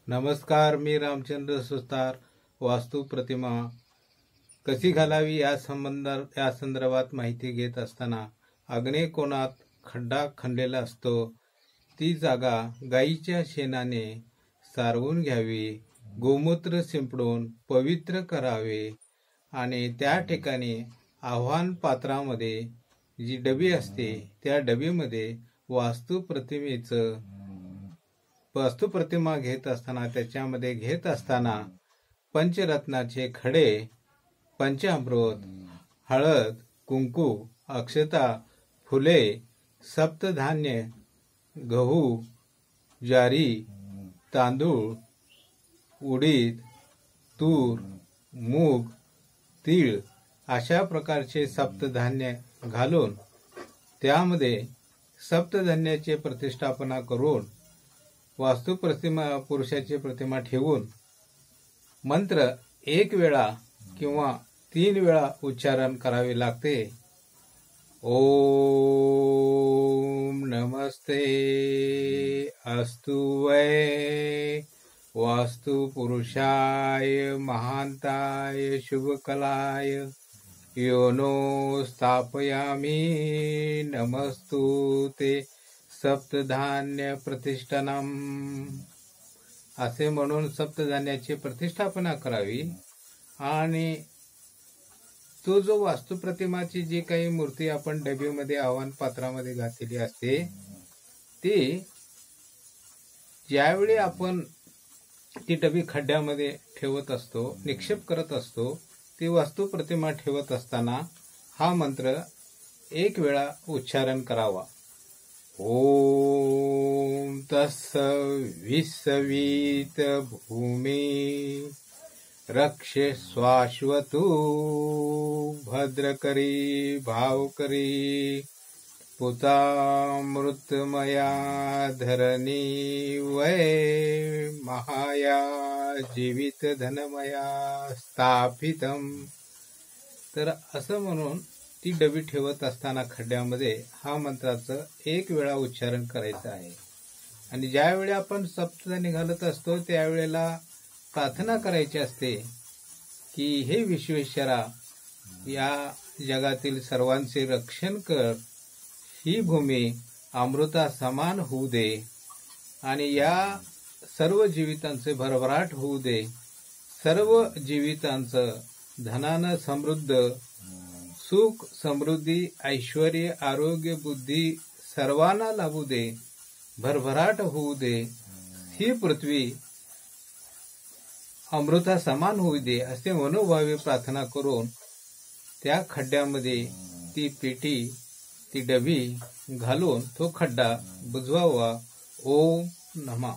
नमस्कार, मी रामचंद्र सुतार. वास्तू प्रतिमा कशी घालावी या संदर्भात माहिती घेत असताना आग्नेय कोणात खड्डा खणलेला असतो. ती जागा गाईच्या शेणाने सारवून घ्यावी, गोमूत्र शिंपडून पवित्र करावे आणि त्या ठिकाणी आव्हान पात्रामध्ये जी डबी असते त्या डबीमध्ये वास्तुप्रतिमा घेत असताना पंचरत्नाचे खडे, पंचामृत, हळद, कुंकू, अक्षता, फुले, सप्तधान्य, गहू, ज्वारी, तांदूळ, उडीद, तूर, मूग, तीळ अशा प्रकारचे सप्तधान्य घालून त्यामध्ये सप्तधान्याचे प्रतिष्ठापना करून पुरुषाची प्रतिमा ठेवून मंत्र 1 वेळा किंवा 3 वेळा उच्चारण करावे लागते. ओम नमस्ते अस्तु वै वास्तु पुरुषाय महांताय शुभकलाय योनो स्थापयामी नमस्तुते सप्तधान्य प्रतिष्ठानम असे म्हणून सप्तधान्याची प्रतिष्ठापना करावी. आणि तो जो वास्तुप्रतिमाची जी काही मूर्ती आपण डबीमध्ये आव्हान पात्रामध्ये घातलेली असते ती ज्यावेळी आपण ती डबी खड्ड्यामध्ये ठेवत असतो, निक्षेप करत असतो, ती वास्तुप्रतिमा ठेवत असताना हा मंत्र 1 वेळा उच्चारण करावा. ओम तत्सवितुर्वरेण्यं भूमी रक्षस्वाश्वतु भद्रकरी भावकरी पुतामृतमया धरणी वै महाया जीवित धनमया स्थापितम. तर असं म्हणून ती डबी ठेवत असताना खड्ड्यामध्ये हा मंत्राचं 1 वेळा उच्चारण करायचं आहे. आणि ज्यावेळी आपण सप्तधान्य घालत असतो त्यावेळेला प्रार्थना करायची असते की हे विश्वेश्वरा, या जगातील सर्वांचे रक्षण कर, ही भूमी अमृता समान होऊ दे आणि या सर्व जीवितांचे भरभराट होऊ दे, सर्व जीवितांचं धनानं समृद्ध, सुख समृद्धी ऐश्वर्य आरोग्य बुद्धी सर्वांना लाभू दे, भरभराट होऊ दे, ही पृथ्वी अमृता समान होऊ दे असे मनोभावे प्रार्थना करून त्या खड्ड्यामध्ये ती पेटी, ती डबी घालून तो खड्डा बुजवावा. ओम नमः.